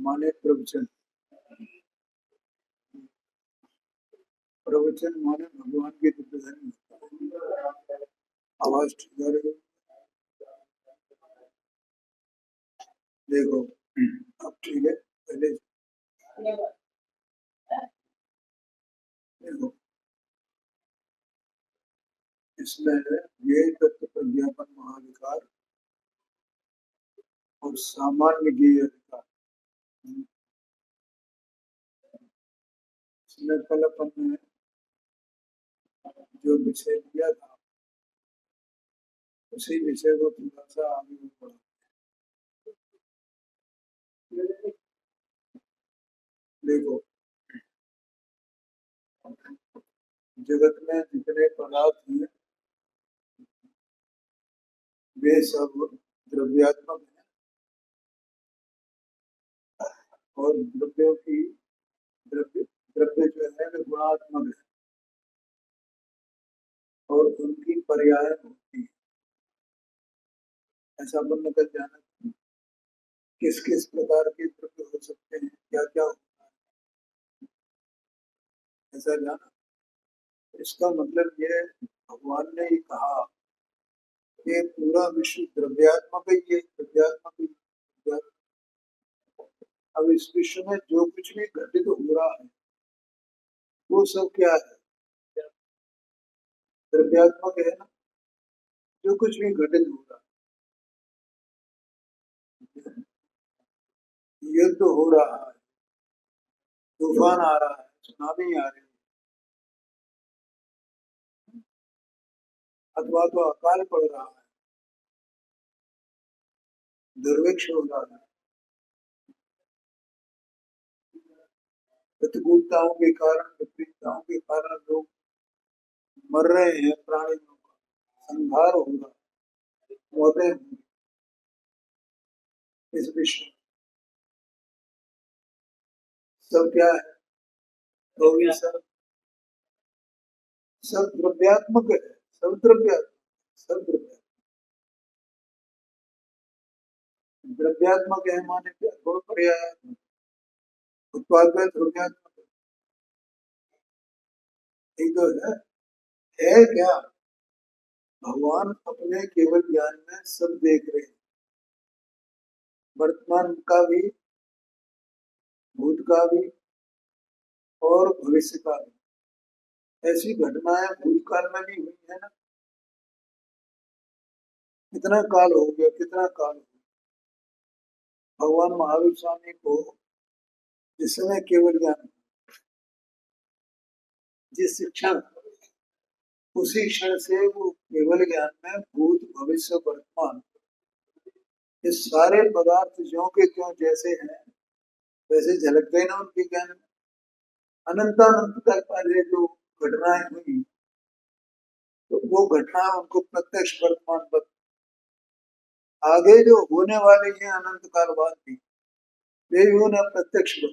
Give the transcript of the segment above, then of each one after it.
माने प्रवचन। प्रवचन माने भगवान की दिव्य धर्म। आवाज ठीक आ रही है? देखो अब ठीक है। पहले देखो इसमें है ये तत्व प्रज्ञापन महाधिकार और सामान्य ज्ञेय अधिकार। इसमें कल अपन ने जो विषय लिया था उसी विषय को थोड़ा सा आगे बढ़ा। देखो जगत में जितने पदार्थ हैं वे सब द्रव्यात्मक हैं और द्रव्यों की द्रव्य द्रव्य जो है वे गुणात्मक है और उनकी पर्याय होती है। ऐसा अपन ने कल जाना किस किस प्रकार के द्रव्य हो सकते हैं, क्या क्या होता है, ऐसा जाना। इसका मतलब ये भगवान ने ये कहा कि पूरा विश्व द्रव्यात्मक ही है, द्रव्यात्मक ही है। अब इस विश्व में जो कुछ भी घटित हो रहा है वो सब क्या है, द्रव्यात्मक है ना। जो कुछ भी घटित हो रहा है, युद्ध हो रहा है, तूफान आ रहा है, सुनामी आ रही है, अथवा तो अकाल पड़ रहा है, दुर्भिक्ष हो रहा है, प्रतिकूलताओं के कारण विपरीतताओं के कारण लोग मर रहे हैं, प्राणियों का संहार हो रहा है, मौतें हुई इस विश्व सब क्या है, तो ये सब द्रव्यात्मक है, सब द्रव्यात्मक, सब द्रव्यात्मक। द्रव्यात्मक है माने क्या, गुण पर्यायात्मक, उत्पाद में द्रव्यात्मक है तो है क्या। भगवान अपने केवल ज्ञान में सब देख रहे हैं, वर्तमान का भी, भूत का भी और भविष्य का भी। ऐसी घटनाएं भूतकाल में भी हुई है ना, कितना काल हो गया, कितना काल हो गया। भगवान महावीर स्वामी को जिस समय केवल ज्ञान, जिस क्षण, उसी क्षण से वो केवल ज्ञान में भूत भविष्य वर्तमान ये सारे पदार्थ ज्यों के त्यों जैसे हैं वैसे झलक गए ना उनके ज्ञान में। अनंतानंत तक पहले जो घटनाएं हुई तो वो घटना उनको प्रत्यक्ष वर्तमान पर, आगे जो होने वाले हैं अनंत काल बाद भी वे भी उन्हें प्रत्यक्ष पर।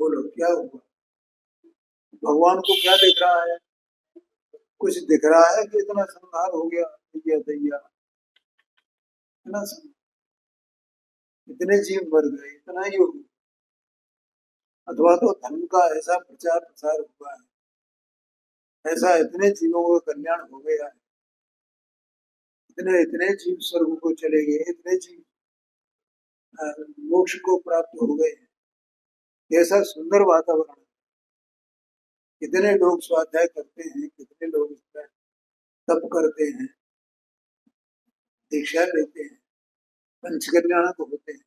बोलो क्या हुआ, भगवान को क्या दिख रहा है, कुछ दिख रहा है कि इतना संहार हो गया, दैया दैया, इतना इतने जीव मर गए, इतना ही हो, अथवा तो धर्म का ऐसा प्रचार प्रसार हुआ है, ऐसा इतने जीवों का कल्याण हो गया है, इतने इतने जीव स्वर्ग को चले गए, इतने जीव मोक्ष को प्राप्त हो गए। कैसा सुंदर वातावरण, कितने लोग स्वाध्याय करते हैं, कितने लोग इसमें तप करते हैं, दीक्षा लेते हैं, पंच कल्याणक होते हैं,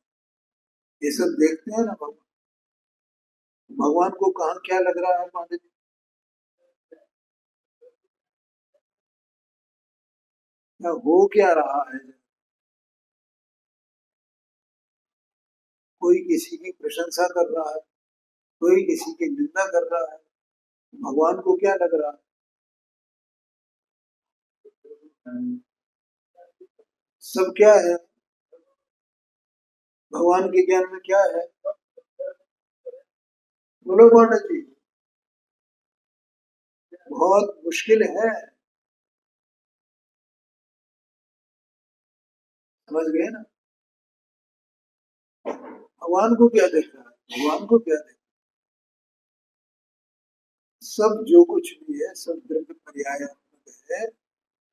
ये सब देखते हैं ना। भगवान को कहाँ क्या लग रहा है पांडे जी, क्या हो क्या रहा है। कोई किसी की प्रशंसा कर रहा है, कोई किसी की निंदा कर रहा है, भगवान को क्या लग रहा है। सब क्या है, भगवान के ज्ञान में क्या है, बोलो पांडे जी। बहुत मुश्किल है, समझ गए ना? भगवान को क्या देख रहा है? भगवान को क्या देख, सब जो कुछ भी है सब द्रव्य पर्यायात्मक है,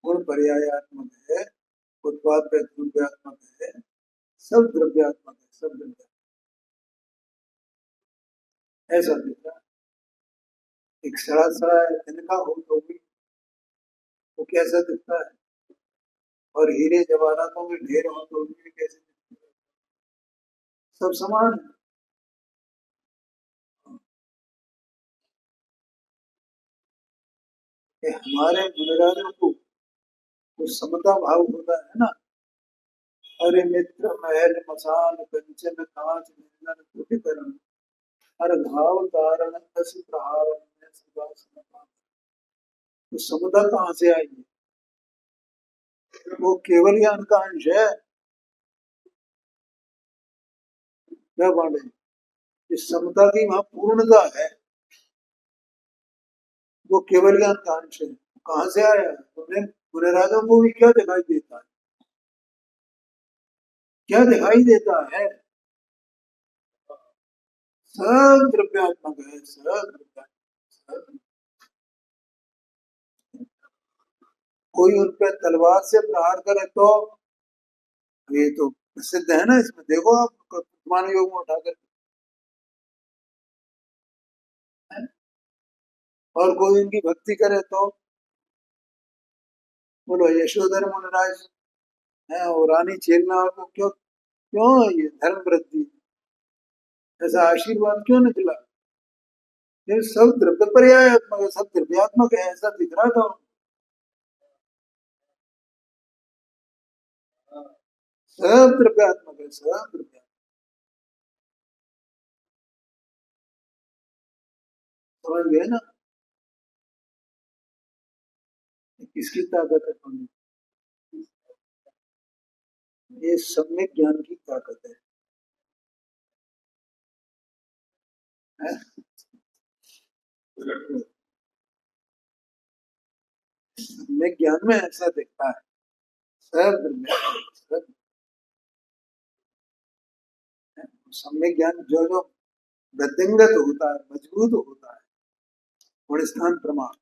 गुण पर्यायात्मक है, उत्पाद द्रव्यात्मक है, सब द्रव्यात्मक है, सब द्रव्य ऐसा दिखता है। एक सड़ा सड़ा तिनका हो तो भी वो कैसा दिखता है, और हीरे जवाहरातों के ढेर हो तो भी कैसे दिखता है? सब समान है। ये हमारे मुनिराजों को वो समता भाव होता है ना। अरे मित्र महल मसान कंचन कांच निर्जन कुटिकरण, हर घाव तारण दस प्रहार में सदा समता। तो समता कहाँ से आई है? वो केवल ज्ञान का अंश है। क्या बात है? इस समता की वहां पूर्णता है, वो केवल ज्ञान का अंश है। कहाँ से आया है? तुमने मुनिराजों को भी क्या दिखाई देता है? क्या दिखाई देता है? सब द्रव्यात्मक है, सब द्रव्यात्मक, सब। कोई उन पर तलवार से प्रहार करे तो ये तो प्रसिद्ध है ना, इसमें देखो आप मान योग में उठाकर। और कोई उनकी भक्ति करे तो बोलो यशोधर मुनिराज है और रानी छेड़ना, और को क्यों, क्यों ये धर्म वृद्धि, ऐसा आशीर्वाद क्यों निकला? ये सब द्रव्य पर्यायात्मक है, सब द्रव्यात्मक है, ऐसा दिख रहा था। सब द्रव्यात्मक है, सब द्रव्यात्मक। समझ गए ना? किसकी ताकत है पानी? ये सम्यक ज्ञान की ताकत है? सम्यक ज्ञान में ऐसा दिखता है, सब द्रव्यात्मक, सब। सम्यक ज्ञान जो जो वृद्धिंगत होता है, मजबूत होता है, गुण स्थान प्रमाण,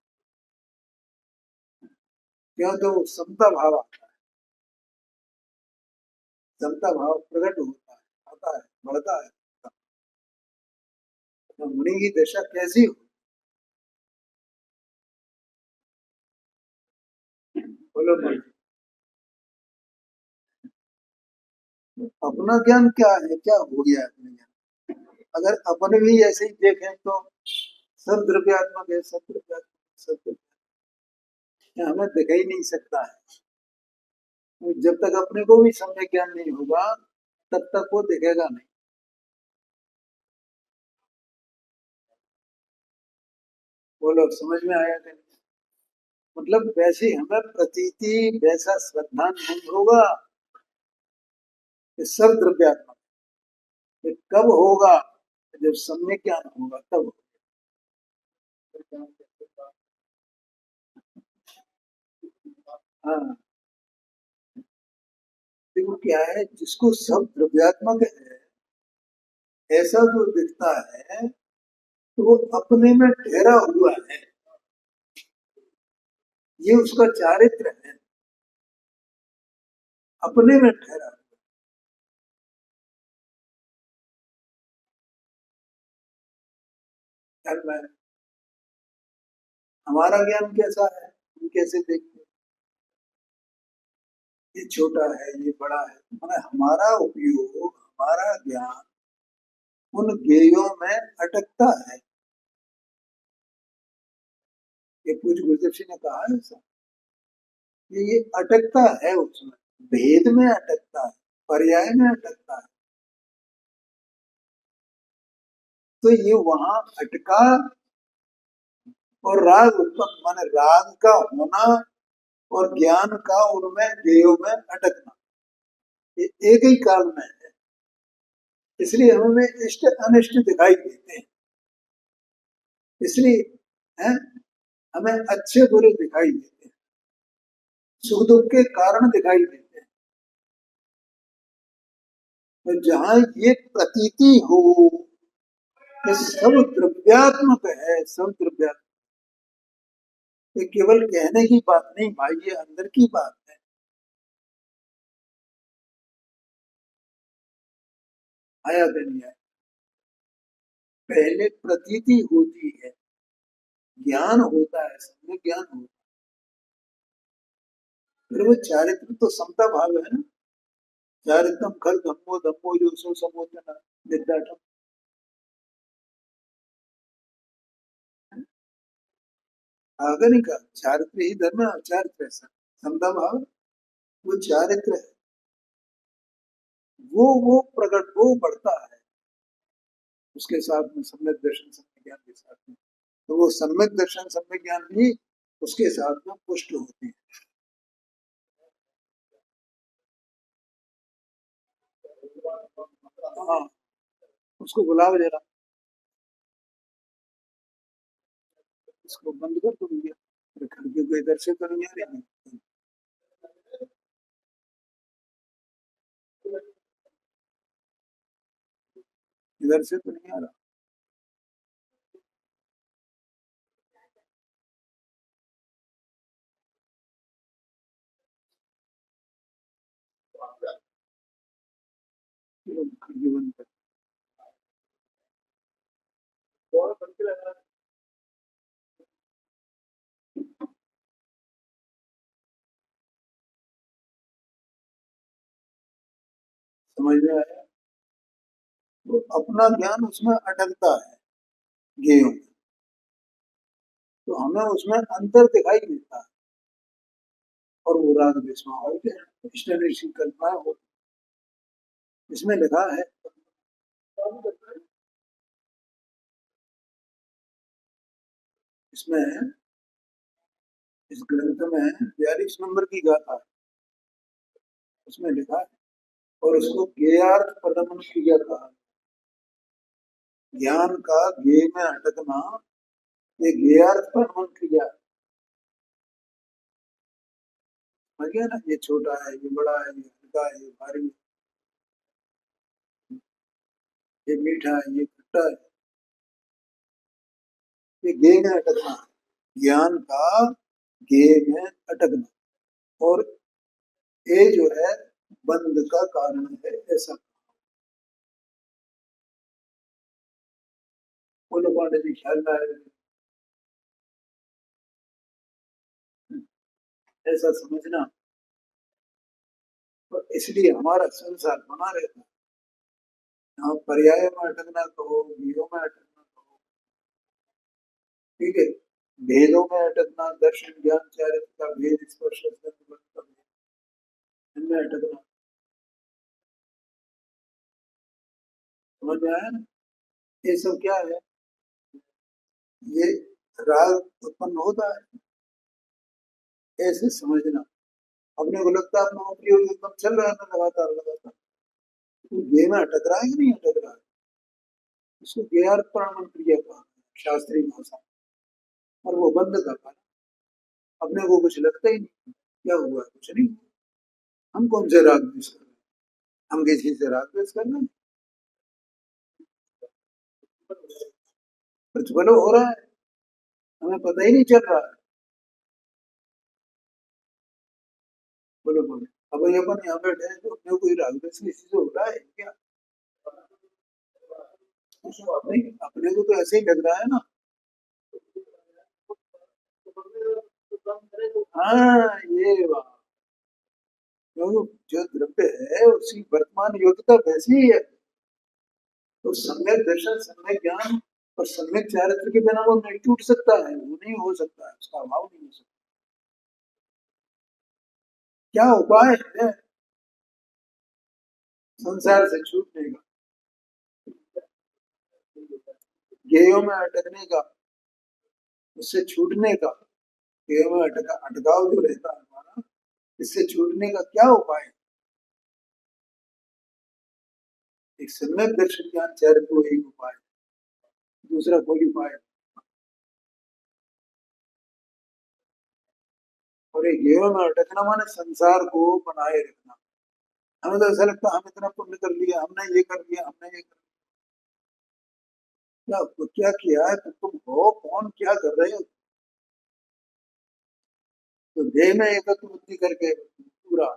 क्यों तो समता भाव आता है, समता भाव प्रकट होता है, आता है, बढ़ता है। तो मुनि की दशा कैसी हो? बोलो बोलो। अपना ज्ञान क्या है, क्या हो गया है अपने ज्ञान? अगर अपने भी ऐसे ही देखें तो सब द्रव्यात्मक है, सब द्रव्यात्मक, सब द्रव्यात्मक, हमें दिख ही नहीं सकता है। तो जब तक अपने को भी सम्यक ज्ञान नहीं होगा तब तक वो दिखेगा नहीं। बोलो समझ में आया कि नहीं? मतलब वैसी हमें प्रतीति, वैसा श्रद्धा नहीं होगा। ये सब द्रव्यात्मक। ये कब होगा? जब सम्यक ज्ञान होगा तब होगा। हाँ, देखो क्या है, जिसको सब द्रव्यात्मक है ऐसा जो दिखता है तो वो अपने में ठहरा हुआ है, ये उसका चारित्र है, अपने में ठहरा। ख्याल में हमारा ज्ञान कैसा है, हम कैसे देखते हैं? ये छोटा है, ये बड़ा है, मैंने हमारा उपयोग, हमारा ज्ञान उन ज्ञेयों में अटकता है। ये पूज्य गुरुदेव जी ने कहा है ऐसा, ये अटकता है उसमें, भेद में अटकता है, पर्याय में अटकता है। तो ये वहां अटका, और राग उत्पन्न माने राग का होना और ज्ञान का उनमें ज्ञेयों में अटकना, ये एक ही काल में है। इसलिए हमें इष्ट अनिष्ट दिखाई देते हैं, इसलिए है हमें अच्छे बुरे दिखाई देते हैं, सुख दुख के कारण दिखाई देते हैं। तो जहां ये प्रतीति हो कि सब द्रव्यात्मक है, सब द्रव्यात्मक, ये केवल कहने की बात नहीं भाई, ये अंदर की बात है। आया कि नहीं आया? पहले प्रतीति होती है, ज्ञान होता है, सम्यक ज्ञान होता है, फिर वो चारित्र तो समता भाव है ना। चारित्रम खल धम्मो धम्मो जो सो समोचन विद्याठम। आगे नहीं कहा चारित्र ही धर्म है, चारित्र है सब। समता भाव वो चारित्र है, वो प्रकट, वो बढ़ता है उसके साथ में सम्यक दर्शन सम्यक ज्ञान के साथ में। तो वो सम्यक दर्शन सम्यक ज्ञान भी उसके साथ में पुष्ट होती है। हाँ, उसको बुलाओ जरा, इसको बंद कर दो भैया, खिड़की को इधर से तो नहीं आ रही। इधर से तो नहीं आ रहा। चलो खिड़की बंद कर। समझ में आया? तो अपना ज्ञान उसमें अटकता है ज्ञेयों में, तो हमें उसमें अंतर दिखाई देता है, और वो राग विस्मय होते हैं, इष्ट निश्चित कल्पनाएं होती हैं। इसमें लिखा है, इसमें इस ग्रंथ में 42 नंबर की गाथा है, उसमें लिखा है, और उसको ज्ञेयार्थ प्रदमन क्रिया कहा। ज्ञान का ज्ञेय में अटकना, ये ज्ञेयार्थ प्रदमन क्रिया है। समझ गया ना? ये छोटा है, ये बड़ा है, ये हल्का है, ये भारी है, ये मीठा है, ये खट्टा है, ये ज्ञेय में अटकना है। ज्ञान का ज्ञेय में अटकना, और ये जो है बंध का कारण है, ऐसा। बोलो पांडे जी, ख्याल में आए? ऐसा समझना। तो इसलिए हमारा संसार बना रहता है। यहाँ पर्याय में अटकना कहो, भीड़ों में अटकना कहो, ठीक है, भेदों में अटकना, दर्शन ज्ञान चारित्र का भेद, स्पर्श का भेद, इनमें अटकना। समझ में आया ना? ये सब क्या है? ये राग उत्पन्न होता है, ऐसे समझना। अपने को लगता है अपना उपयोग एकदम चल रहा है ना, लगातार लगातार, तो ये में अटक रहा है कि नहीं अटक रहा है? इसको ज्ञार्पण क्रिया कहा है शास्त्रीय भाषा में। और वो बंद कर पाना, अपने को कुछ लगता ही नहीं क्या हुआ, कुछ नहीं। हम कौन से राग द्वेष कर रहे हैं? हम किसी से राग द्वेष कर रहे हैं? प्रतिफल हो रहा है, हमें पता ही नहीं चल रहा है। बोलो बोलो। अब ये अपन यहाँ बैठे हैं, तो अपने कोई राग द्वेष किसी से हो रहा है क्या? नहीं, अपने को तो ऐसे ही लग रहा है ना। हाँ, ये बात, क्योंकि जो द्रव्य है उसकी वर्तमान योग्यता वैसी ही है। तो सम्यक दर्शन, सम्यक ज्ञान और सम्यक चारित्र के बिना वो नहीं टूट सकता है, वो नहीं हो सकता है, उसका अभाव नहीं हो सकता। क्या उपाय है संसार से छूटने का, ज्ञेयों में अटकने का, उससे छूटने का? ज्ञेयों में अटकाव जो रहता है हमारा, इससे छूटने का क्या उपाय है? एक सम्यक दर्शन ज्ञान चारित्र वो एक उपाय है, दूसरा कोई उपाय नहीं। और एक ज्ञेयों में अटकना माने संसार को बनाए रखना, हमें तो ऐसा लगता है हम इतना पुण्य कर लिया, हमने ये कर लिया, हमने ये कर लिया। क्या क्या किया है? तो तुम हो कौन, क्या कर रहे हो? तो देह में एकत्र बुद्धि करके पूरा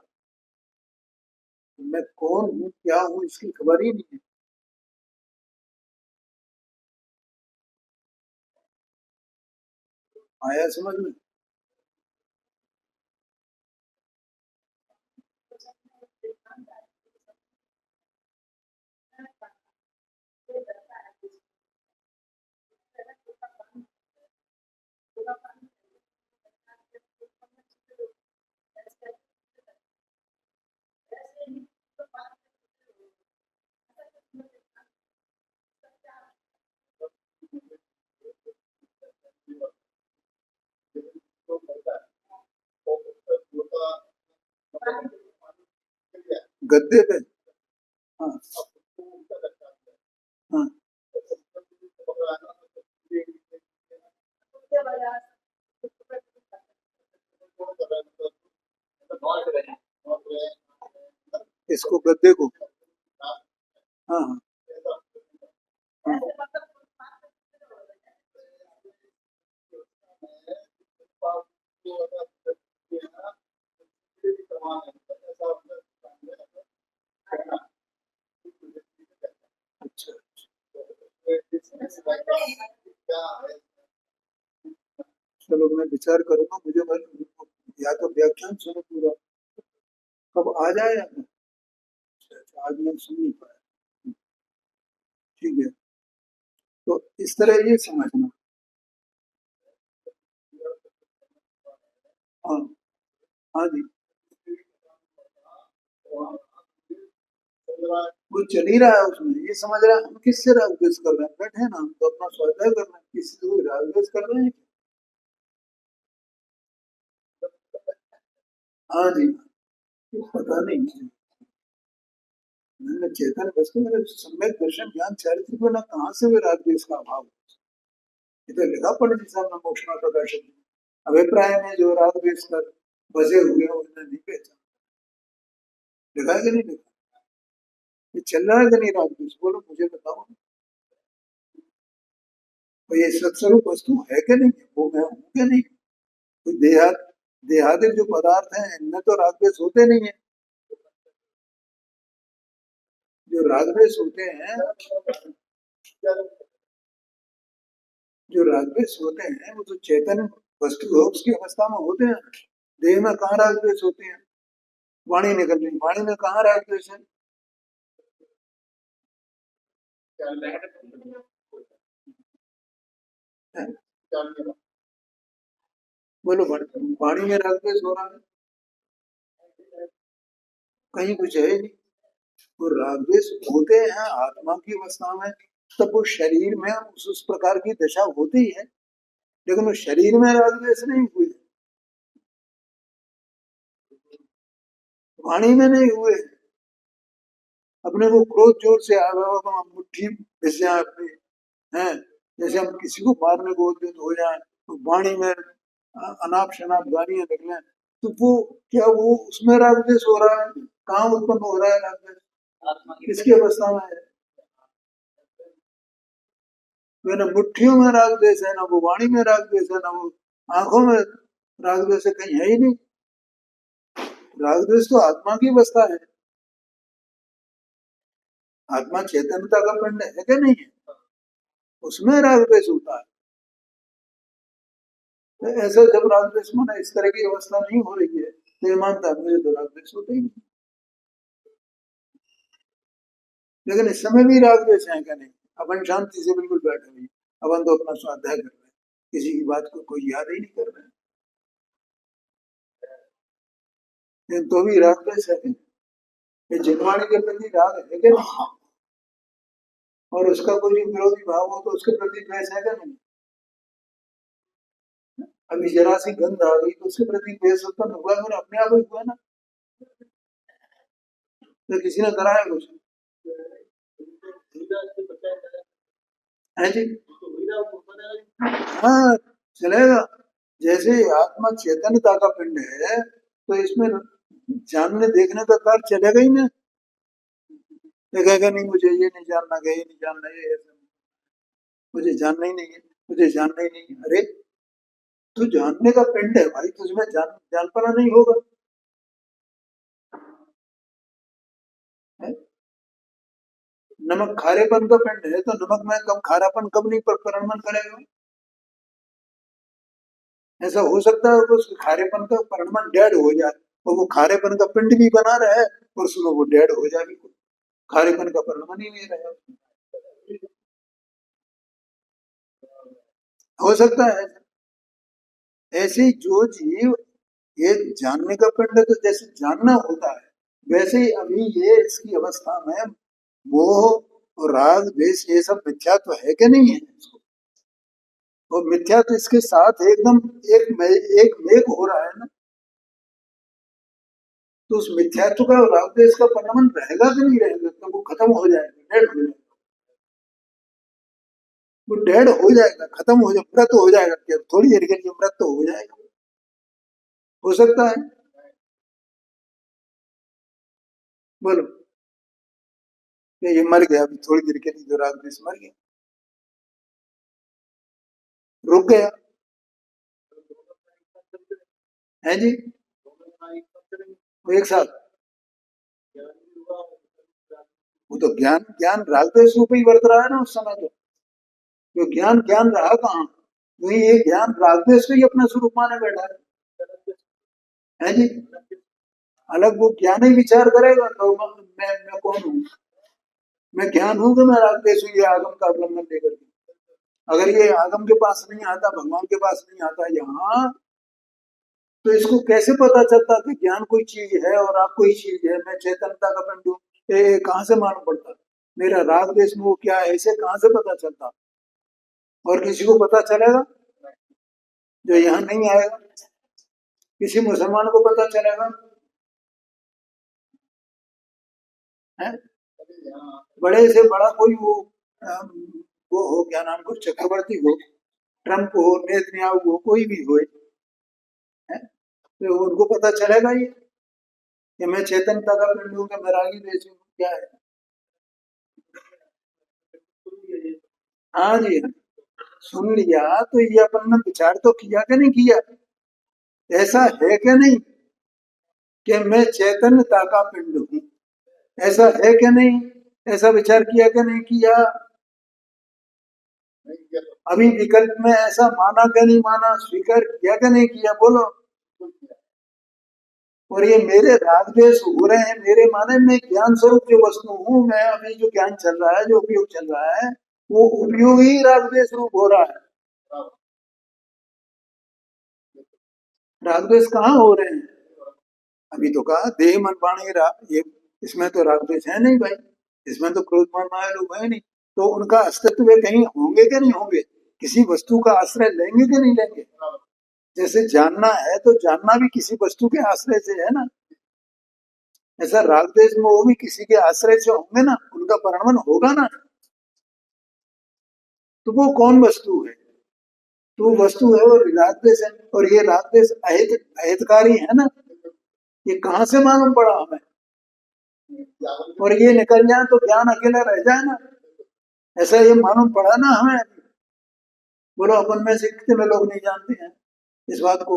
मैं कौन हूँ, क्या हूँ, इसकी खबर ही नहीं है। आया समझ में? गद्दे पे। हाँ हाँ इसको गद्दे को। हाँ हाँ हाँ अच्छा। चलो मैं विचार करूंगा, मुझे या तो व्याख्यान सुनो पूरा, कब आ जाए या नहीं? अच्छा, आज मैं सुन नहीं पाया। ठीक है, तो इस तरह ये समझना। हाँ हाँ जी, वो चल ही रहा है उसमें, ये समझ रहा है हम किससे राग द्वेष कर रहे हैं, बैठे हैं ना हम तो अपना स्वाध्याय कर रहे हैं, किसी से कोई राग द्वेष कर रहे हैं? हाँ जी, पता नहीं। मैंने चेतन वस्तु मेरे सम्यक दर्शन ज्ञान चारित्रिक में ना कहाँ से वे राग द्वेष का अभाव। ये तो लिखा पंडित जी साहब ने मोक्षणा प्रकाशन में, अभिप्राय में जो राग द्वेष कर बसे हुए हैं उन्हें नहीं पहचान। लिखा है कि नहीं लिखा? ये चल रहा है कि नहीं राग द्वेष, बोलो मुझे बताओ। तो ये सत्स्वरूप वस्तु है कि नहीं, वो मैं हूँ कि नहीं? कोई देहादिक जो पदार्थ हैं इनमें तो राग द्वेष होते नहीं है। जो राग द्वेष होते हैं, जो राग द्वेष होते हैं वो तो चेतन वस्तु है उसकी अवस्था में होते हैं। देह में कहाँ राग द्वेष होते हैं? वाणी निकल रही, वाणी में कहाँ राग द्वेष है? हैं? बोलो, वाणी में राग द्वेष हो रहा है? कहीं कुछ है ही नहीं। वो राग द्वेष होते हैं आत्मा की अवस्था में, तब वो शरीर में उस प्रकार की दशा होती है, लेकिन वो शरीर में राग द्वेष नहीं हुए, वाणी में नहीं हुए। अपने को क्रोध जोर से आ रहा होगा, हम मुट्ठी भिस जाए अपनी, हैं, जैसे हम किसी को मारने को उद्यत हो जाए तो वाणी में अनाप शनाप गालियां निकले, तो वो क्या वो उसमें राग द्वेष हो रहा है? कहाँ उत्पन्न हो रहा है राग द्वेष? किसकी अवस्था में है? तो ना मुट्ठियों में राग द्वेष है, ना वो वाणी में राग द्वेष है, ना वो आंखों में राग द्वेष है, कहीं है ही नहीं। राग द्वेष तो आत्मा की अवस्था है। आत्मा चैतन्यता का पिंड है क्या नहीं है? उसमें राग द्वेष होता है। तो ऐसा जब राग द्वेष माना इस तरह की अवस्था नहीं हो रही है तो ये मानता है मुझे तो राग द्वेष होता ही नहीं। लेकिन इस समय भी राग द्वेष है क्या नहीं? अपन शांति से बिल्कुल बैठे हुए, अपन तो अपना स्वाध्याय कर रहे हैं, किसी की बात को कोई याद ही नहीं कर रहे हैं, लेकिन तो भी राग द्वेष है। ये जिनवाणी के प्रति राग है क्या नहीं? और उसका कोई विरोधी भाव हो तो उसके प्रति द्वेष है क्या नहीं? अभी जरा सी गंध आ गई तो उसके प्रति द्वेष उत्पन्न हुआ, और अपने आप ही हुआ ना, तो किसी ने कराया कुछ है जी? हाँ, चलेगा। जैसे आत्मा चैतन्यता का पिंड है तो इसमें जानने देखने का कार्य चलेगा ही ना। ये कहेगा नहीं मुझे ये नहीं जानना, ये नहीं जानना, ये मुझे जानना ही नहीं है, मुझे जानना ही नहीं है। अरे तू जानने का पिंड है भाई, तुझमें जान पाना नहीं होगा है? नमक खारेपन का पिंड है तो नमक में कब खारापन कब नहीं परिणमन करेगा? ऐसा हो सकता है कि उस खारेपन का परिणमन डेड हो जाए और वो खारेपन का पिंड भी बना रहे और उसमें वो डेड हो जाए, बिल्कुल खारेपन का परिणमन ही नहीं रहेगा। हो सकता है ऐसे ही जो जीव ये जानने का पिंड है, तो जैसे जानना होता है वैसे ही अभी ये इसकी अवस्था में मोह और राग द्वेष ये सब मिथ्यात्व है कि नहीं है इसको? और मिथ्यात्व इसके साथ एकदम एक मेघ हो रहा है ना, तो उस मिथ्यात्व का और राग द्वेष का परिणमन रहेगा कि नहीं रहेगा? तो वो खत्म हो जाएगा, डेड हो जाएगा, वो डेड हो जाएगा, खत्म हो जाएगा, मृत हो जाएगा, क्या थोड़ी देर के लिए मृत तो हो जाएगा। हो सकता है? बोलो कि ये मर गया, अभी थोड़ी देर के लिए जो राग द्वेष मर गया, रुक गया है जी, वो एक साथ। वो तो ज्ञान ज्ञान राग द्वेष रूप ही वर्त रहा है ना उस समय, तो जो ज्ञान ज्ञान रहा कहाँ? वही ये ज्ञान राग द्वेष को ही अपना स्वरूप माने बैठा है जी। अलग वो ज्ञान ही विचार करेगा तो मैं कौन हूँ? मैं ज्ञान हूँ कि मैं राग द्वेष हूँ, ये आगम का अवलंबन लेकर के? अगर ये आगम के पास नहीं आता, भगवान के पास नहीं आता यहाँ, तो इसको कैसे पता चलता कि ज्ञान कोई चीज है और आप कोई चीज है, मैं चैतन्यता का पिंड हूँ? ये कहाँ से मालूम पड़ता? मेरा राग द्वेष में वो क्या है, इसे कहाँ से पता चलता? और किसी को पता चलेगा जो यहाँ नहीं आएगा? किसी मुसलमान को पता चलेगा है? बड़े से बड़ा कोई वो हो, क्या नाम को, चक्रवर्ती हो, ट्रम्प हो, नेतन्याहू हो, कोई भी हो है, तो उनको पता चलेगा ये कि मैं चेतनता का पिंड हूँ, कि मैं रागी द्वेष हूँ, क्या है? हाँ जी हाँ, सुन लिया तो ये अपन ने विचार तो किया कि नहीं किया? ऐसा है कि नहीं कि मैं चैतन्यता का पिंड हूँ? ऐसा है कि नहीं? ऐसा विचार किया कि नहीं किया? अभी विकल्प में ऐसा माना कि नहीं माना, स्वीकार किया कि नहीं किया? बोलो। और ये मेरे राग द्वेष हो रहे हैं, मेरे माने मैं ज्ञान स्वरूप जो वस्तु हूँ, मैं अभी जो ज्ञान चल रहा है, जो उपयोग चल रहा है, वो उपयोग ही राग द्वेष रूप हो रहा है। राग द्वेष कहाँ हो रहे हैं? अभी तो कहा देह मन वाणी ये, इसमें तो राग द्वेष है नहीं भाई, इसमें तो क्रोध मान माया लोग है नहीं, तो उनका अस्तित्व कहीं होंगे कि नहीं होंगे? किसी वस्तु का आश्रय लेंगे कि नहीं लेंगे? जैसे जानना है तो जानना भी किसी वस्तु के आश्रय से है ना, ऐसा राग द्वेष में वो भी किसी के आश्रय से होंगे ना, उनका परिणमन होगा ना। तो वो कौन वस्तु है? तो वस्तु है और राग द्वेष है, और ये राग द्वेष अहितकारी है ना, ये कहाँ से मालूम पड़ा हमें? और ये निकल जाए तो ज्ञान अकेला रह जाए ना, ऐसा ये मालूम पड़ा ना हमें। बोलो अपन में से कितने लोग नहीं जानते हैं इस बात को?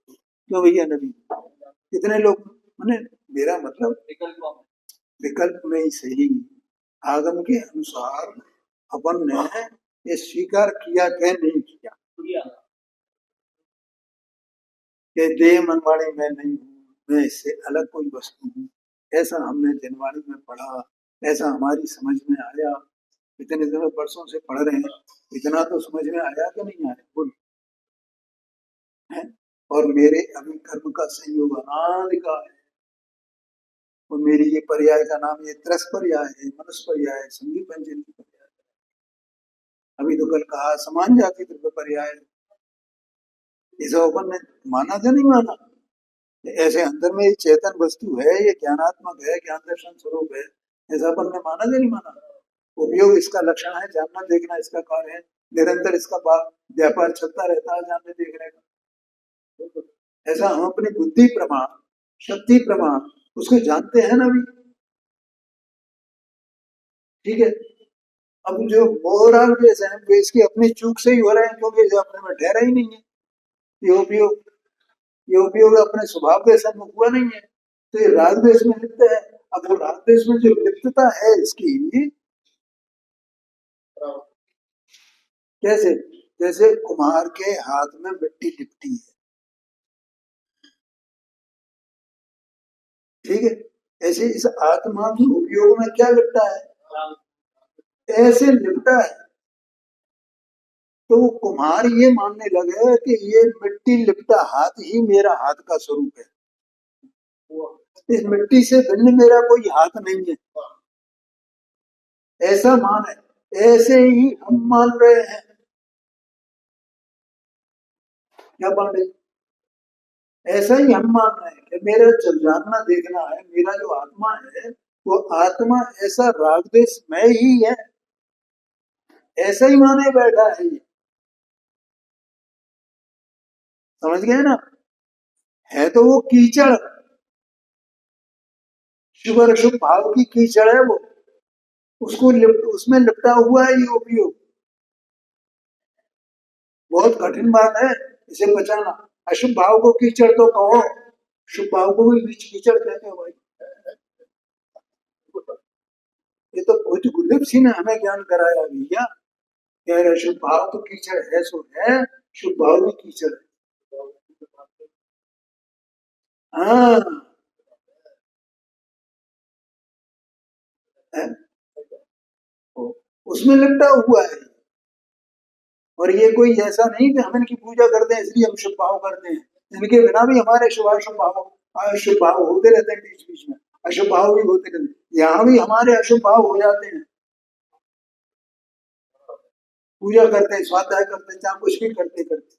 क्यों भैया नबी, कितने लोग? मैंने, मेरा मतलब विकल्प में ही सही आगम के अनुसार अपन ने ये स्वीकार किया कि नहीं किया कि देह मनवाणी मैं नहीं हूँ, मैं इससे अलग कोई वस्तु हूँ? ऐसा हमने जनवाणी में पढ़ा, ऐसा हमारी समझ में आया, इतने दिनों वर्षों से पढ़ रहे हैं, इतना तो समझ में आया कि नहीं आया? बोल है? और मेरे अभी कर्म का संयोग अनादि का है, और मेरी ये पर्याय का नाम ये त्रस पर्याय है, मनस पर्याय है, संगी पंचमी पर्याय। अभी तो कल कहा समान जाति द्रव्य पर्याय, इसे अपन ने माना था नहीं माना? ऐसे अंदर में ये चेतन वस्तु है, ये ज्ञानात्मक है, ज्ञान दर्शन स्वरूप है, ऐसा अपन ने माना या नहीं माना? उपयोग इसका लक्षण है, जानना देखना इसका कार्य है, निरंतर इसका व्यापार चलता रहता है जानने देखने का। ऐसा हम अपनी बुद्धि प्रमाण, शक्ति प्रमाण उसको जानते हैं ना अभी, ठीक है। अब जो मोराल बेस है वो इसकी अपनी चूक से ही हो रहे हैं, क्योंकि ये अपने में ठहरा ही नहीं है। ये उपयोग अपने स्वभाव के सम्मुख हुआ नहीं है, तो ये राग देश में लिप्त है। अब वो राग देश में जो लिप्तता है इसकी, कैसे, जैसे कुम्हार के हाथ में मिट्टी लिपटी है, ठीक है, ऐसे इस आत्मा की उपयोग में क्या लिपटा है, ऐसे लिपटा है। तो वो कुम्हार ये मानने लगे कि ये मिट्टी लिपटा हाथ ही मेरा हाथ का स्वरूप है, इस मिट्टी से भिन्न मेरा कोई हाथ नहीं है, ऐसा मान है। ऐसे ही हम मान रहे हैं, क्या मान रहे, ऐसा ही हम मान रहे हैं कि मेरा जानना देखना है, मेरा जो आत्मा है वो आत्मा ऐसा रागदेश में ही है, ऐसा ही माने बैठा है ये, समझ गए ना। है तो वो कीचड़, शुभ और अशुभ भाव की कीचड़ है वो, उसको उसमें लिपटा हुआ है ये उपयोग। बहुत कठिन बात है इसे बचाना। अशुभ भाव को कीचड़ तो कहो, शुभ भाव को भी बीच कीचड़ कहते हो भाई। ये तो कुछ गुरुदेव सिंह ने हमें ज्ञान कराया भैया, क्या शुभ भाव तो कीचड़ है, सो है, शुभ भाव भी कीचड़ है। हाँ है? उसमें लिपटा हुआ है। और ये कोई ऐसा नहीं कि हम इनकी पूजा करते हैं इसलिए हम शुभ भाव करते हैं, इनके बिना भी हमारे शुभ भाव होते रहते हैं, बीच बीच में अशुभ भाव भी होते रहते हैं, यहाँ भी हमारे अशुभ भाव हो जाते हैं। पूजा करते हैं, स्वाध्याय करते हैं, चाहे कुछ भी करते करते,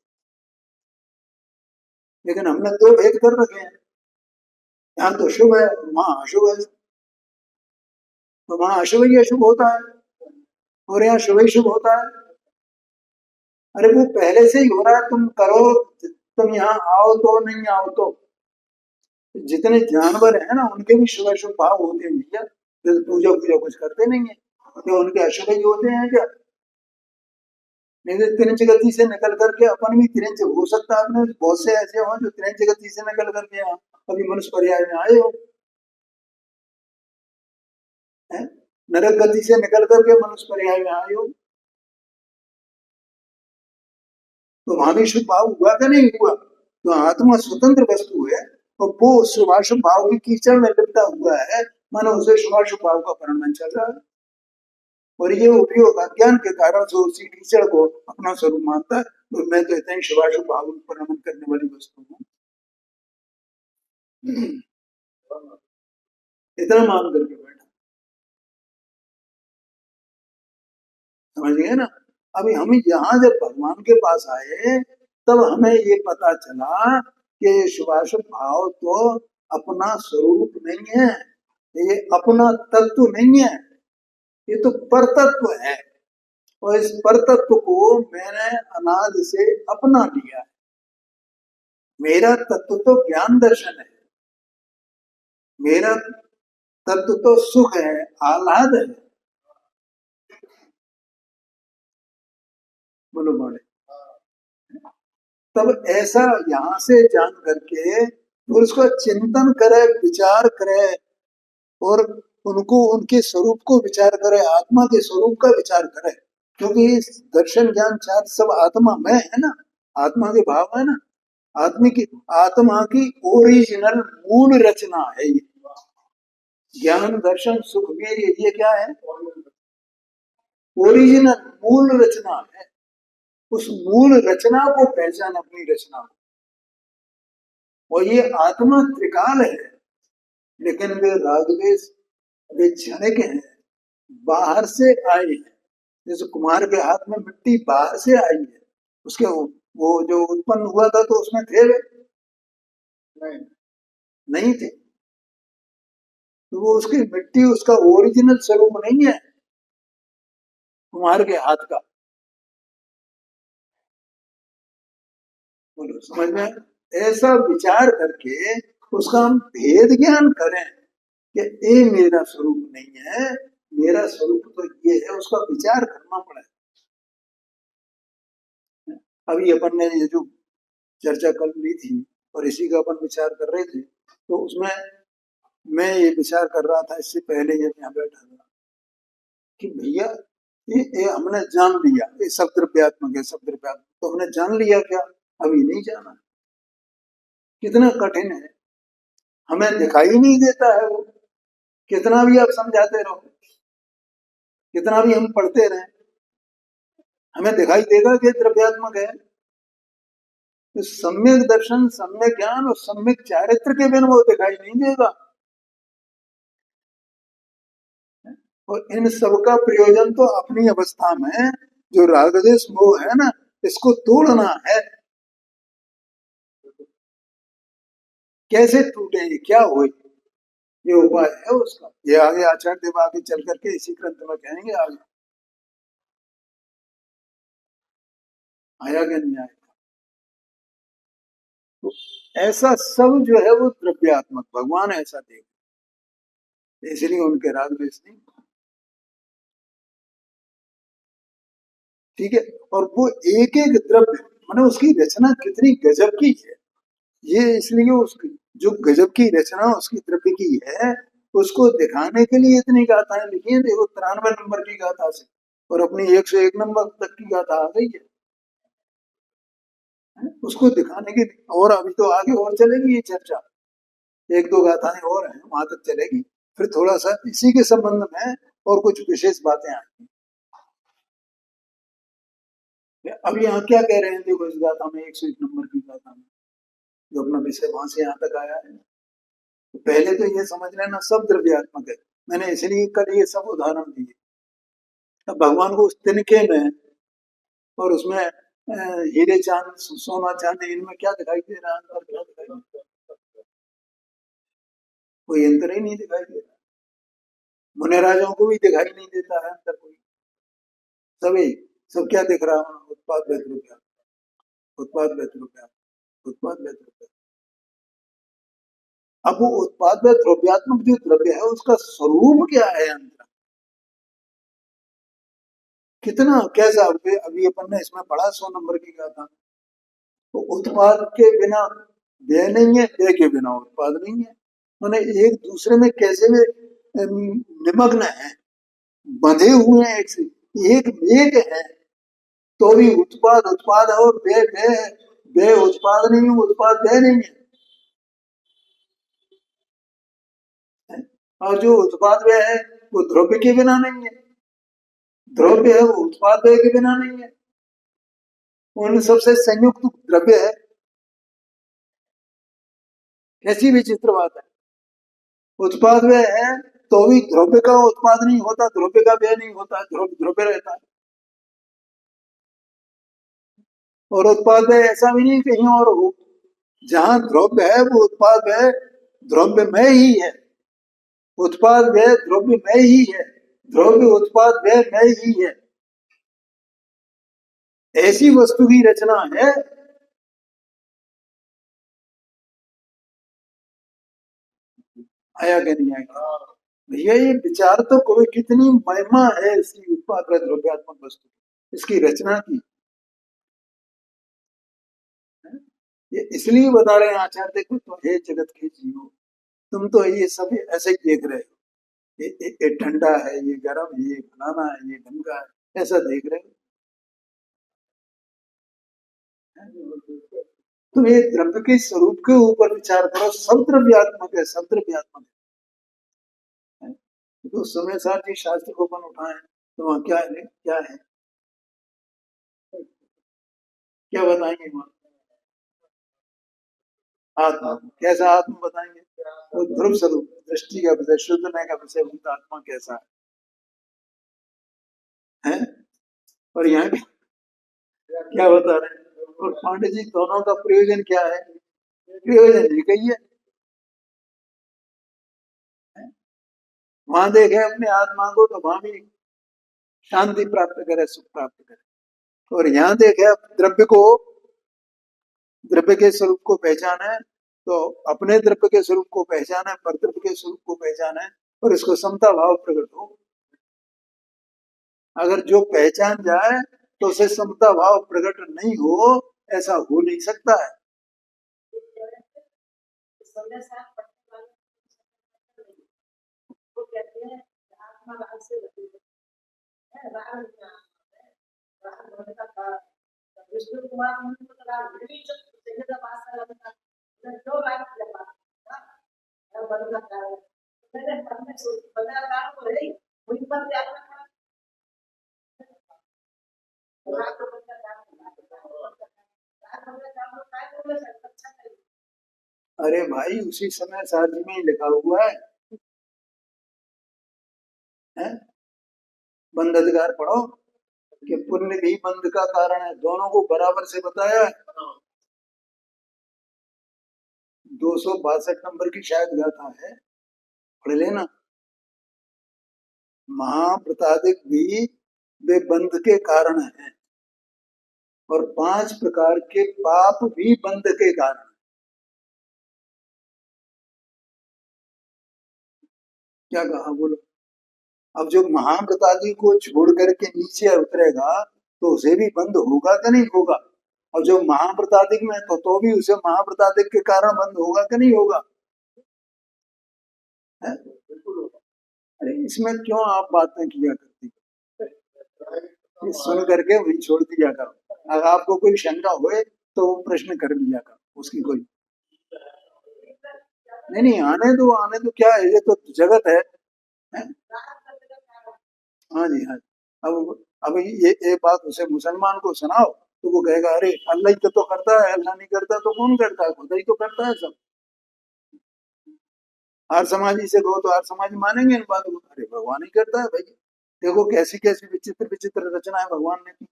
लेकिन हमने दो भेद कर रखे हैं, यहाँ तो शुभ है वहां अशुभ है, तो वहां अशुभ ही अशुभ होता है और यहाँ शुभ ही शुभ होता है। अरे वो पहले से ही हो रहा है, तुम करो, तुम यहाँ आओ तो नहीं आओ तो। जितने जानवर है ना उनके भी शुभ अशुभ भाव होते हैं भैया, जैसे पूजा पूजा कुछ करते नहीं है तो उनके अशुभ ही होते हैं क्या। नहीं तो तिरंज गति से निकल करके अपन भी तिरंज हो सकता है, अपने बहुत से ऐसे हो जो तिरंज गति से निकल करके अभी मनुष्य पर्याय में आए हो, नरक गति से निकल करके मनुष्य पर्याय में आए हो, तो वहां भी शुभ भाव हुआ का नहीं हुआ। तो आत्मा स्वतंत्र वस्तु है और वो शुभाशुभ भाव की कीचड़ में लिपटा हुआ है, मानो उसे शुभाशुभ भाव का परिणाम चल रहा है, और ये उपयोग अज्ञान के कारण से उसी कीचड़ को अपना स्वरूप मानता है। तो मैं तो इतना ही शुभाशुभ भाव परिणाम करने वाली वस्तु हूँ, इतना मान करके बैठा, समझ गए ना। अभी हम यहाँ जब भगवान के पास आए तब हमें ये पता चला कि शुभाशुभ भाव तो अपना स्वरूप नहीं है, ये अपना तत्व नहीं है, ये तो परतत्व है, और इस परतत्व को मैंने अनादि से अपना लिया है। मेरा तत्व तो ज्ञान दर्शन है, मेरा तत्व तो सुख है, आह्लाद है, बोलो बोले। तब ऐसा यहाँ से जान करके फिर उसका चिंतन करे, विचार करे, और उनको उनके स्वरूप को विचार करे, आत्मा के स्वरूप का विचार करे, क्योंकि दर्शन ज्ञान चार सब आत्मा में है ना, आत्मा के भाव है ना, आत्मा की ओरिजिनल मूल रचना है ये ज्ञान दर्शन सुख वीर, ये क्या है, ओरिजिनल मूल रचना है। उस मूल रचना को पहचान, अपनी रचना को। और ये आत्मा त्रिकाल है, लेकिन वे रागद्वेष, वे क्षणिक हैं, बाहर से आए हैं। जैसे कुमार के हाथ में मिट्टी बाहर से आई है, उसके वो जो उत्पन्न हुआ था तो उसमें थे वे नहीं थे, तो वो उसकी मिट्टी उसका ओरिजिनल स्वरूप नहीं है कुमार के हाथ का। बोलो समझ में, ऐसा विचार करके उसका हम भेद ज्ञान करें कि ये मेरा स्वरूप नहीं है, मेरा स्वरूप तो ये है, उसका विचार करना पड़ेगा। अभी अपन ने ये जो चर्चा कर ली थी और इसी का अपन विचार कर रहे थे, तो उसमें मैं ये विचार कर रहा था इससे पहले जब यहाँ बैठा था कि भैया ये हमने जान लिया ये सब द्रव्यात्मक है, सब द्रव्यात्मक, तो हमने जान लिया क्या? अभी नहीं जाना। कितना कठिन है, हमें दिखाई नहीं देता है वो। कितना भी आप समझाते रहो, कितना भी हम पढ़ते रहे, हमें दिखाई देगा कि द्रव्यात्मक है? तो सम्यक दर्शन, सम्यक ज्ञान और सम्यक चारित्र के बिना वो दिखाई नहीं देगा। और इन सबका प्रयोजन तो अपनी अवस्था में जो रागद्वेष मोह है ना, इसको तोड़ना है। कैसे टूटे, क्या हो, ये उपाय है उसका। ये आगे आचार्य देव आगे चल करके इसी ग्रंथ में कहेंगे आगे आया क्या नहीं आएगा। तो ऐसा सब जो है वो द्रव्यात्मक भगवान ऐसा देख, इसलिए उनके राग द्वेष नहीं। ठीक है, और वो एक एक द्रव्य माने उसकी रचना कितनी गजब की है, ये इसलिए उसकी जो गजब की रचना उसकी द्रव्य की है, उसको दिखाने के लिए इतनी गाथाएं लिखी है। देखो 93 नंबर की गाथा से और अपनी 101 नंबर तक की गाथा आ गई है, उसको दिखाने के। और अभी तो आगे और चलेगी ये चर्चा, एक दो गाथाएं और हैं वहां तक चलेगी, फिर थोड़ा सा इसी के संबंध में और कुछ विशेष बातें आएंगी। अब यहाँ क्या कह रहे हैं, देखो इस गाथा में 101 नंबर की गाथा में जो अपना विषय वहां से यहाँ तक आया है, तो पहले तो ये समझ लेना सब द्रव्यात्मक है। मैंने इसलिए कल ये सब उदाहरण दिए। अब भगवान को उस तिनके में और उसमें हीरे चांद सोना चांदी, इनमें क्या दिखाई दे रहा है, अंतर क्या दिखाई दे रहा है? कोई अंतर ही नहीं दिखाई दे रहा। मुनिराजों को भी दिखाई नहीं देता है अंतर कोई। सभी सब क्या दिख रहा है? उत्पाद व्यतिरिक्त, उत्पाद व्यतिरिक्त, उत्पाद व्यतिरिक्त। अब वो उत्पाद में द्रव्यात्मक जो द्रव्य है उसका स्वरूप क्या है अंतर, कितना कैसा? अभी अपन ने इसमें पढ़ा 100 नंबर की कहा था, तो उत्पाद के बिना व्यय नहीं है, व्यय के बिना उत्पाद नहीं है। माने एक दूसरे में कैसे में निमग्न है, बंधे हुए हैं एक से एक वेग है, तो भी उत्पाद उत्पाद है और व्यय व्यय है। व्यय उत्पाद नहीं है, उत्पाद व्यय नहीं है। और जो उत्पाद व्यय है वो द्रव्य के बिना नहीं है, द्रव्य है वो उत्पाद व्यय के बिना नहीं है, उन सबसे संयुक्त द्रव्य है। कैसी विचित्र बात है, उत्पाद व्यय है तो भी द्रव्य का उत्पाद नहीं होता, द्रव्य का व्यय नहीं होता, द्रव्य रहता है। और उत्पाद व्यय ऐसा भी नहीं कहीं और हो, जहां द्रव्य है वो उत्पाद व्यय द्रव्य में ही है, उत्पाद व्यय द्रव्य में ही है, द्रव्य उत्पाद व्यय में ही है। ऐसी वस्तु की रचना है। आया क्या नहीं आया भैया? ये विचार तो करो, कितनी महिमा है इसकी, उत्पाद व्यय द्रव्यात्मक वस्तु, इसकी रचना की। ये इसलिए बता रहे हैं आचार्य, देखो तो हे जगत के जीवो, तुम तो ये सब ऐसे ही देख रहे हो, ये ठंडा है, ये गर्म है, ये फलाना है, ये ढंगा है, ऐसा देख रहे हो। तुम ये द्रव्य के स्वरूप के ऊपर विचार करो, सब द्रव्यात्मक है, सब द्रव्यात्मक है। तो समय साथ जी शास्त्र को अपन उठाए तो वहां क्या है, क्या है, क्या बताएंगे वहां? आत्मा, कैसा आत्मा बताएंगे? वो ध्रुव स्वरूप, दृष्टि का विषय, शुद्ध नय का विषय भूत आत्मा कैसा है? और यहाँ क्या बता रहे हैं? और पांडे जी दोनों का प्रयोजन क्या है? प्रयोजन एक ही है। वहां देखे अपने आत्मा को तो वहां भी शांति प्राप्त करे, सुख प्राप्त करे। और यहाँ देखे द्रव्य को, द्रव्य के स्वरूप को पहचाना है, तो अपने द्रव्य के स्वरूप को पहचाना है, पर द्रव्य के स्वरूप को पहचाना है, और इसको समता भाव प्रकट हो। अगर जो पहचान जाए तो उसे समता भाव प्रकट नहीं हो, ऐसा हो नहीं सकता है। अरे भाई उसी समय शादी में ही लिखा हुआ है? बंध अधिकार पढ़ो कि पुण्य भी बंध का कारण है, दोनों को बराबर से बताया है। 262 नंबर की शायद गाथा है, पढ़ लेना। महाप्रतादिक भी वे बंध के कारण हैं और 5 प्रकार के पाप भी बंध के कारण। क्या कहा बोलो? अब जो महाप्रतादी को छोड़ करके नीचे उतरेगा तो उसे भी बंध होगा कि नहीं होगा? और जो महाप्रतादिक में तो भी उसे महाप्रतादिक के कारण बंध होगा कि नहीं होगा? है? अरे इसमें क्यों आप बातें किया करती? ये सुन करके वही छोड़ दिया करो। अगर आपको कोई शंका होए तो वो प्रश्न कर लिया करो, उसकी कोई नहीं। आने दो क्या है, ये तो जगत है? हाँ जी, हाँ। अब ये बात उसे मुसलमान को सुनाओ तो वो कहेगा अरे अल्लाह ही तो करता है, अल्लाह नहीं करता तो कौन करता है? खुदा ही तो करता है सब। हर समाजी से कहो तो हर समाज मानेंगे इन बातों को, अरे भगवान ही करता है भाई। देखो कैसी कैसी विचित्र विचित्र रचनाएं भगवान ने की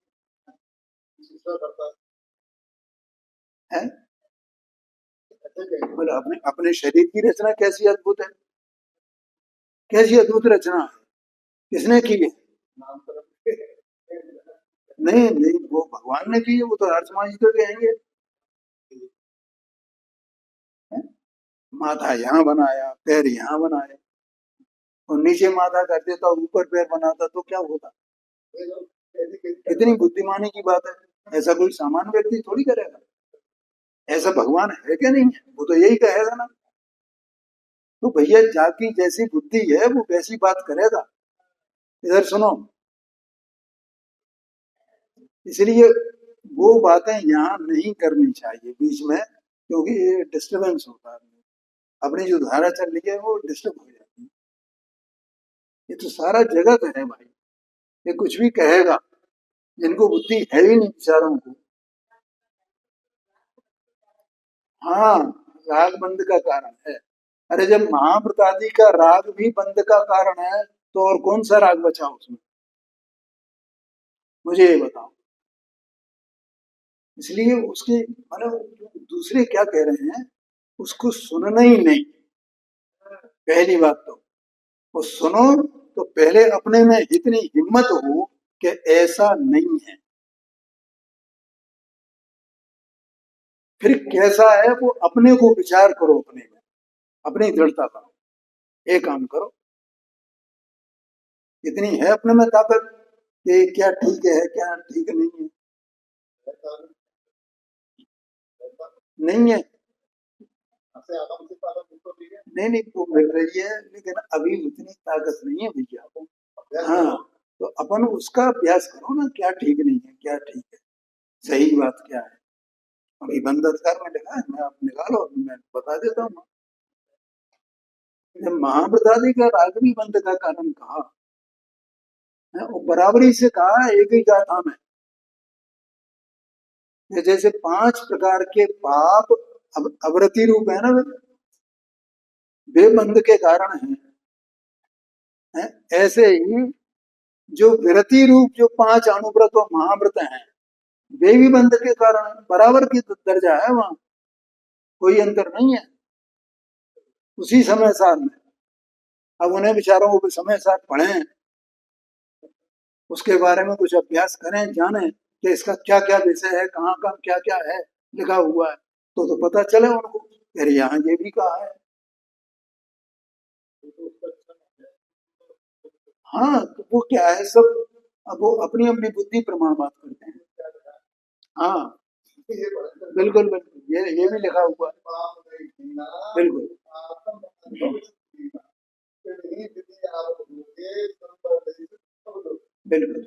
है। बोले अपने अपने शरीर की रचना कैसी अद्भुत है, कैसी अद्भुत रचना है, किसने की है? नहीं नहीं, वो भगवान ने की है, वो तो हर समाज को कहेंगे। माथा यहाँ बनाया, पैर यहाँ बनाया, और नीचे माथा कर देता और ऊपर पैर बनाता तो क्या होता? कितनी बुद्धिमानी की बात है। ऐसा कोई सामान्य व्यक्ति थोड़ी करेगा। ऐसा भगवान है क्या? नहीं है, वो तो यही कहेगा ना। तो भैया जाकी जैसी बुद्धि है वो वैसी बात करेगा। इधर सुनो, इसलिए वो बातें यहाँ नहीं करनी चाहिए बीच में, क्योंकि ये डिस्टरबेंस होता है, अपनी जो धारा चल रही है वो डिस्टर्ब हो जाती है। ये तो सारा जगत है भाई, ये कुछ भी कहेगा, जिनको बुद्धि है ही नहीं बेचारों को। हाँ, राग बंध का कारण है। अरे जब महाप्रतादी का राग भी बंध का कारण है तो और कौन सा राग बचा उसमें? मुझे ये बताओ। इसलिए उसके मतलब दूसरे क्या कह रहे हैं, उसको सुनना ही नहीं। पहली बात तो वो सुनो तो पहले अपने में इतनी हिम्मत हो कि ऐसा नहीं है। फिर कैसा है वो अपने को विचार करो, अपने में अपनी दृढ़ता करो, एक काम करो। इतनी है अपने में ताकत कि क्या ठीक है क्या ठीक नहीं है? नहीं है। नहीं नहीं, वो मिल रही है लेकिन अभी उतनी ताकत नहीं है भैया। हाँ, तो अपन उसका अभ्यास करो ना, क्या ठीक नहीं है क्या ठीक है, सही बात क्या है। अभी बंद अधिकार में लिखा है, मैं आप निकालो, अभी मैं बता देता हूँ। जब महाप्रसादी का राग भी बंद का कारण कहा है, वो बराबरी से कहा एक ही गाथा में। जैसे 5 प्रकार के पाप अवृत्ति रूप है ना, वे बंध के कारण है। ऐसे ही जो विरति रूप जो 5 अणुव्रत और महाव्रत हैं, वे भी बंध के कारण बराबर की दर्जा है, वहां कोई अंतर नहीं है। उसी समय सार में अब उन्हें विचारों को समय सार पढ़ें, उसके बारे में कुछ अभ्यास करें, जानें कि इसका क्या क्या विषय है, कहाँ कहाँ क्या क्या है लिखा हुआ है, तो पता चले उनको, अरे यहाँ ये भी कहा है। हाँ, तो वो क्या है, सब अब वो अपनी अपनी बुद्धि प्रमाण बात करते हैं। हाँ बिल्कुल बिल्कुल, ये भी लिखा हुआ है। बिल्कुल बिल्कुल बिल्कुल।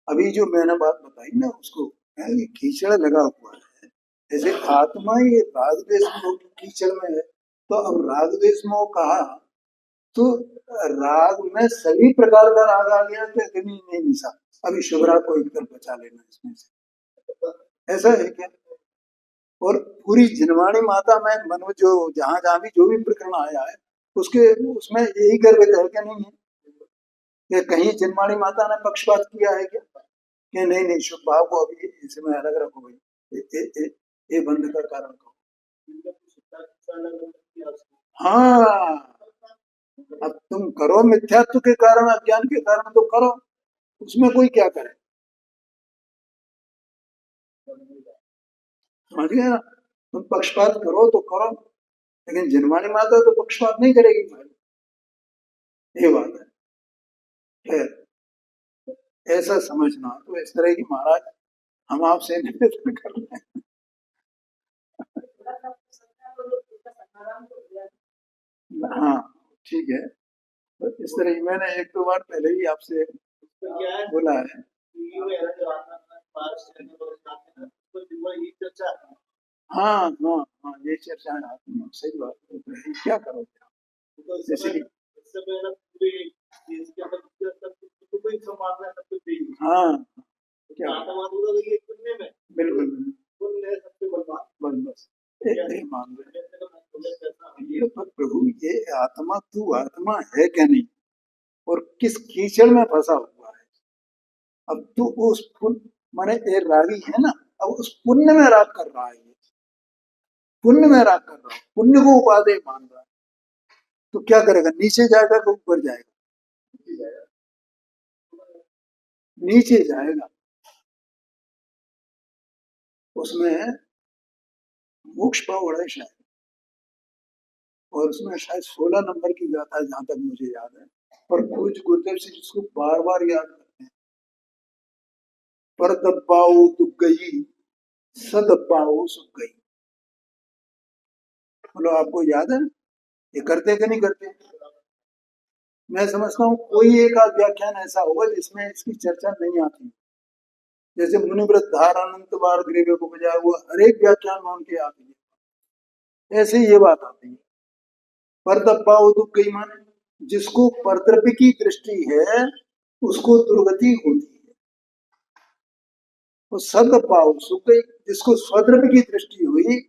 अभी जो मैंने बात बताई ना उसको, ये कीचड़ लगा हुआ है। जैसे आत्मा ये राग द्वेष मोह की कीचड़ में है, तो अब राग द्वेष मोह कहा तो राग में सभी प्रकार का राग आ गया तो कभी नहीं निशा। अभी शुभ्रा को एक तरफ बचा लेना इसमें से, ऐसा है क्या? और पूरी जिनवाणी माता में मनो जो जहां जहां भी जो भी प्रकरण आया है उसके उसमें यही गर्भित है क्या? नहीं है कि कहीं जिनवाणी माता ने पक्षपात किया है क्या? कि नहीं नहीं शुभ भाव को अभी इसमें अलग रखो भाई, ये बंद का कारण कहो। हाँ, अब तुम करो मिथ्यात्व के कारण अज्ञान के कारण तो करो, उसमें कोई क्या करे, समझ गए ना? तुम पक्षपात करो तो करो, लेकिन जिनवाणी माता तो पक्षपात नहीं करेगी भाई, ये बात है। खैर ऐसा समझना, तो इस तरह की महाराज हम आपसे निवेदन कर रहे हैं। हाँ ठीक है, तो इस तरह की मैंने एक दो बार पहले ही आपसे बोला है। हाँ हाँ हाँ, ये चर्चा आती है, सही बात है, क्या करोगे आप? जैसे कि हाँ क्या बिल्कुल बस बस यही मान रहे ये, पर प्रभु ये आत्मा तू आत्मा है क्या नहीं, और किस कीचड़ में फंसा हुआ है। अब तू उस पुण्य माने ये रागी है ना, अब उस पुण्य में राग कर रहा है, ये पुण्य में राग कर रहा है, पुण्य को उपादेय मान रहा है, तो क्या करेगा? नीचे जाएगा तो ऊपर जाएगा? नीचे जाएगा। उसमें मोक्ष पावड़ है शायद, और उसमें शायद 16 नंबर की गाथा है जहां तक मुझे याद है, और पूज गुरुदेव से जिसको बार बार याद करते हैं, पर दब्बाओ दुख गई, सदब्बाओ सुख गई। बोलो आपको याद है? ये करते कि नहीं करते? मैं समझता हूँ कोई एक आध व्याख्यान ऐसा होगा जिसमें इसकी चर्चा नहीं आती, जैसे मुनिव्रत धार अनंत बार ग्रीवे को बजाया हुआ हर एक व्याख्यान में उनके आती है, ऐसे ये बात आती है। पर दब्बाओ दुख गई माने जिसको परद्रव्य की दृष्टि है उसको दुर्गति होती है, वो सदब्बाओ सुख गई, जिसको स्वद्रव्य की दृष्टि हुई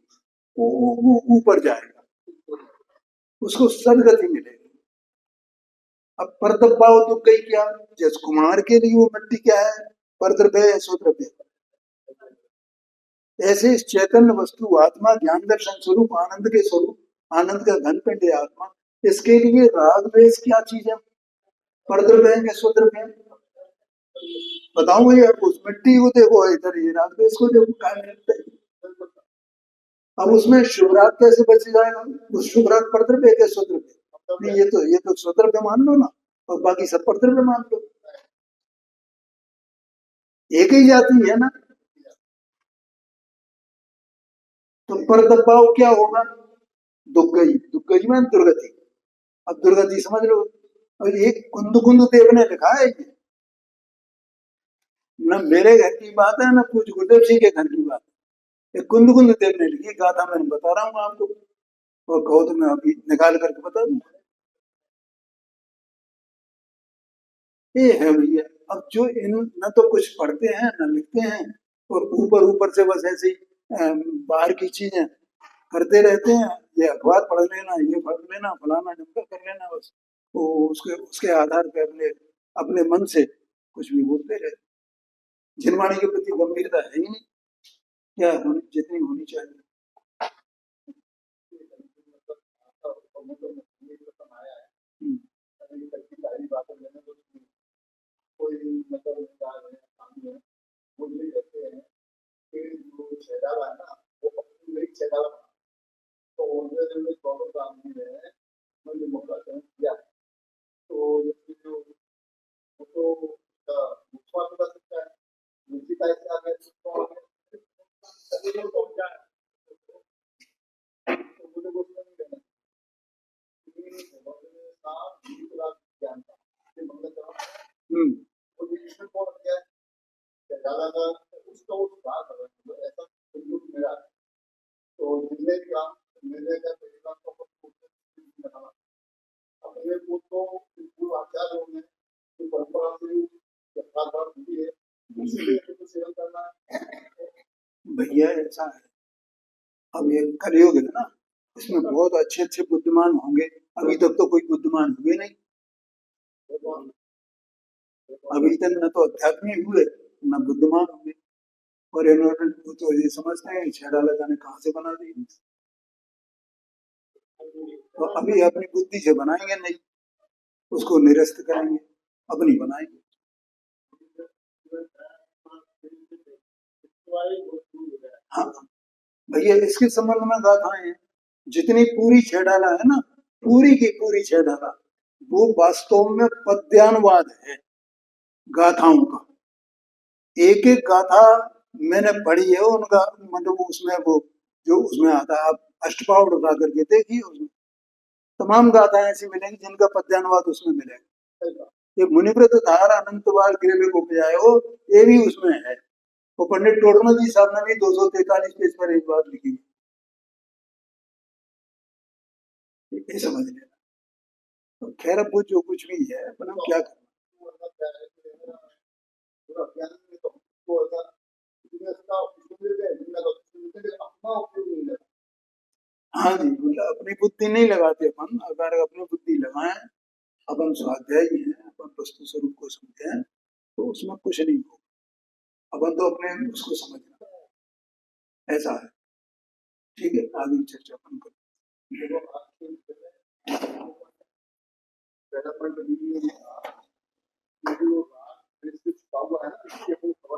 वो ऊपर जाएगा, उसको सदगति मिलेगी। अब परदब्बाओ दुख गई क्या? जस कुमार के लिए वो मिट्टी क्या है? परद्रव्य है, स्वद्रव्य। ऐसे इस चैतन्य वस्तु आत्मा ज्ञान दर्शन स्वरूप आनंद के स्वरूप आनंद का घन पिंड है आत्मा, इसके लिए राग द्वेष क्या चीज है? परद्रव्य है या स्वद्रव्य है? बताओ भैया, उस मिट्टी को देखो, इधर ये राग द्वेष को देखो, क्या मिलता है? अब उसमें शुभ राग कैसे बच जाएगा? उस शुभ राग परद्रव्य है क्या स्वद्रव्य? नहीं, ये तो स्वद्रव्य मान लो ना, और बाकी सब परद्रव्य मान लो, एक ही जाति है ना। तो पर दबाव क्या होगा? दुख गई में दुर्गति। अब दुर्गति समझ लो, और ये कुंद कुंद देव ने लिखा है, ये न मेरे घर की बात है, न पूज गुरुदेव सिंह के घर की बात है, ये कुंद कुंद देव ने लिखी गाथा, मैंने बता रहा हूँ आपको, और कहो तो मैं अभी निकाल करके बता दूं। ये है भैया। अब जो इन न तो कुछ पढ़ते हैं न लिखते हैं, और ऊपर ऊपर से बस ऐसे ही बाहर की चीजें करते रहते हैं, ये अखबार पढ़ लेना, ये पढ़ लेना, फलाना ढमका कर लेना, बस वो उसके उसके आधार पे अपने अपने मन से कुछ भी बोलते रहते। जिनवाणी के प्रति गंभीरता है ही नहीं, क्या जितनी होनी चाहिए। हम्म, तो जैसे जो तो मुखवा बता सकता है मुझे कैसे आ गया तो सभी लोग पहुंच जाए तो मुझे कुछ नहीं करना साफ ज्ञान था और इसमें कौन किया ज्यादा उसका उस बात ऐसा मेरा है तो जितने भी काम मिलने का तरीका तो बनाना अपने को तो बिल्कुल आचार होंगे कि परंपरा से यथार्थवाद होती है इसीलिए तो सेवन करना भैया ऐसा है। अब ये कलयुग है ना, इसमें बहुत अच्छे अच्छे बुद्धिमान होंगे। अभी तक तो कोई बुद्धिमान हुए नहीं। अभी तक न तो अध्यात्मी हुए न बुद्धिमान हुए। और इन्होंने तो ये समझते हैं छेड़ा लगाने कहाँ से बना दी। तो अभी अपनी बुद्धि से बनाएंगे नहीं, उसको निरस्त करेंगे, अपनी बनाएंगे। हाँ भैया, इसके संबंध में गाथाएं हैं। जितनी पूरी छेड़ाला है ना, पूरी की पूरी छेड़ाला, वो वास्तव में पद्यानुवाद है गाथाओं का। एक एक गाथा मैंने पढ़ी है उनका, मतलब उसमें वो जो उसमें आता है, आप अष्टपाव उठा करके देखिए, उसमें तमाम गाथाएं ऐसी मिलेंगी जिनका पद्यानुवाद उसमें मिलेगा। ये मुनिव्रत धार अनंत बार गिरे को हो, ये भी उसमें है। वो पंडित टोडरमा जी साहब ने भी 243 पेज पर एक बात लिखी, ये समझ लेना। तो खैर अब वो जो कुछ भी है, अपन हम क्या करना। हाँ जी, मतलब अपनी बुद्धि नहीं लगाते अपन। अगर अपनी बुद्धि लगाएं, अपन स्वाध्यायी हैं, अपन वस्तु स्वरूप को समझे हैं, तो उसमें कुछ नहीं होगा। अपन तो अपने उसको समझना, ऐसा है। ठीक है, आगे चर्चा अपन करें।